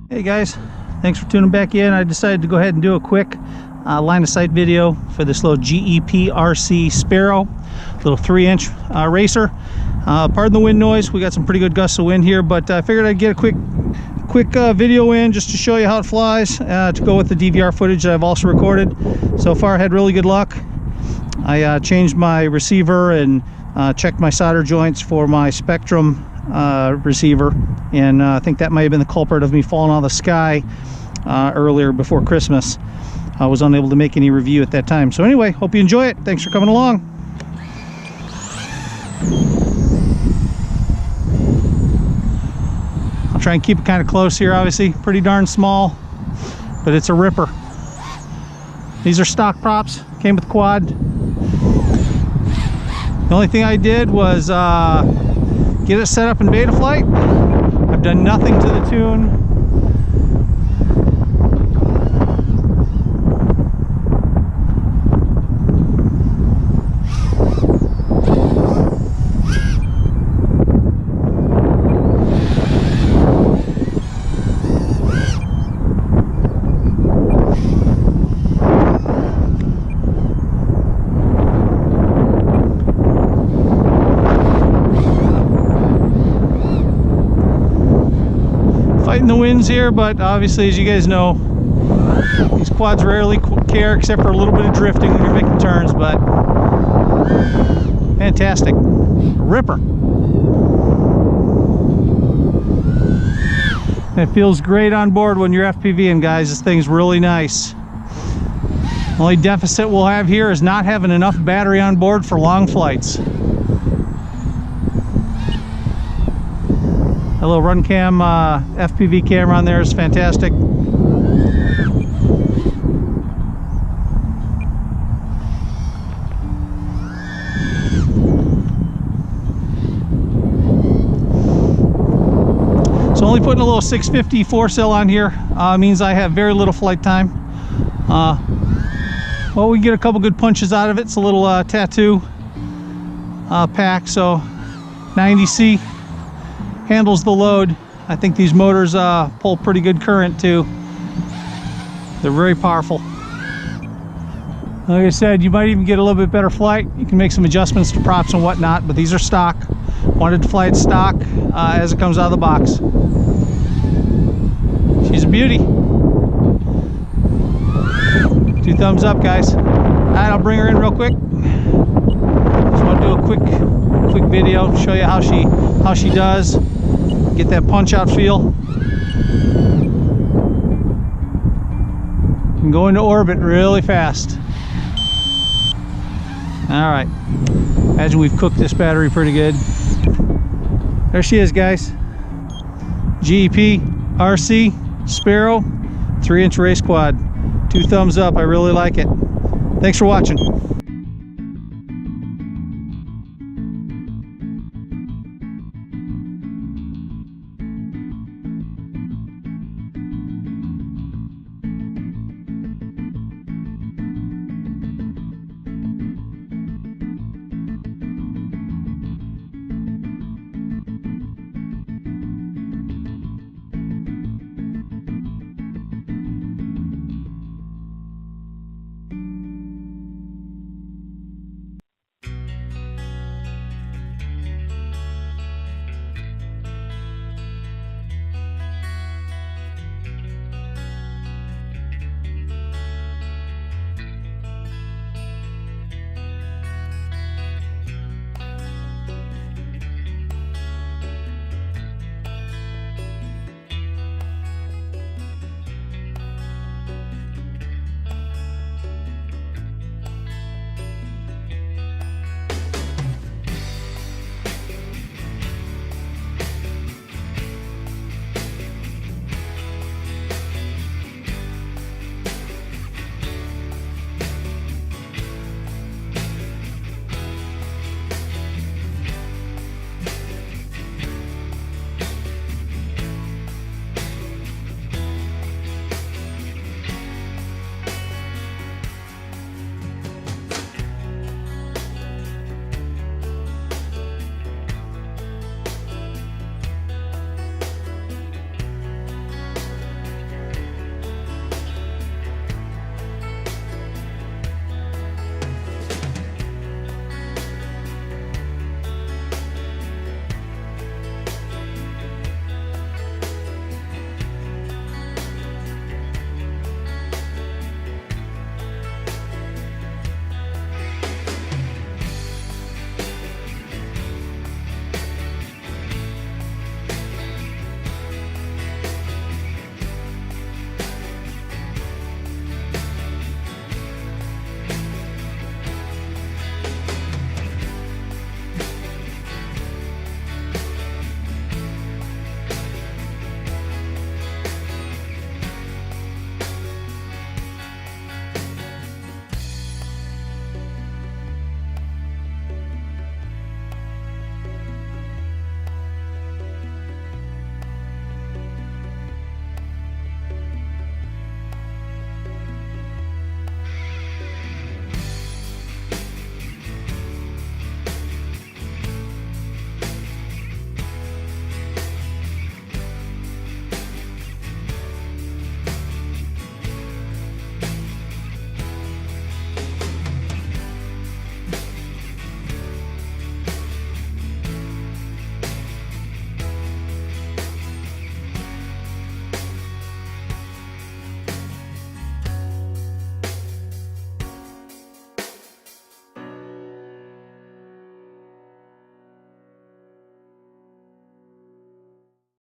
Hey guys, thanks for tuning back in. I decided to go ahead and do a quick line of sight video for this little GEPRC Sparrow, little 3-inch racer. Pardon the wind noise, we got some pretty good gusts of wind here, but I figured I'd get a quick video in just to show you how it flies, to go with the DVR footage that I've also recorded. So far I had really good luck. I changed my receiver and checked my solder joints for my Spectrum receiver, and I think that might have been the culprit of me falling out of the sky earlier before Christmas. I was unable to make any review at that time. So anyway, hope you enjoy it. Thanks for coming along. I'll try and keep it kind of close here, obviously pretty darn small, but it's a ripper. These are stock props, came with quad. The only thing I did was get it set up in beta flight. I've done nothing to the tune. Fighting the winds here, but obviously, as you guys know, these quads rarely care except for a little bit of drifting when you're making turns, but fantastic. Ripper. It feels great on board when you're FPVing, guys. This thing's really nice. Only deficit we'll have here is not having enough battery on board for long flights. A little run cam FPV camera on there is fantastic. So only putting a little 650 4-cell on here means I have very little flight time. Well, we get a couple good punches out of it. It's a little tattoo pack, so 90C. Handles the load. I think these motors pull pretty good current too. They're very powerful. Like I said, you might even get a little bit better flight. You can make some adjustments to props and whatnot, but these are stock. Wanted to fly it stock as it comes out of the box. She's a beauty. 2 thumbs up, guys. All right, I'll bring her in real quick. Just want to do a quick video, show you how she does. Get that punch out feel. And go into orbit really fast. All right. Imagine we've cooked this battery pretty good. There she is, guys. GEPRC Sparrow 3-inch race quad. 2 thumbs up. I really like it. Thanks for watching.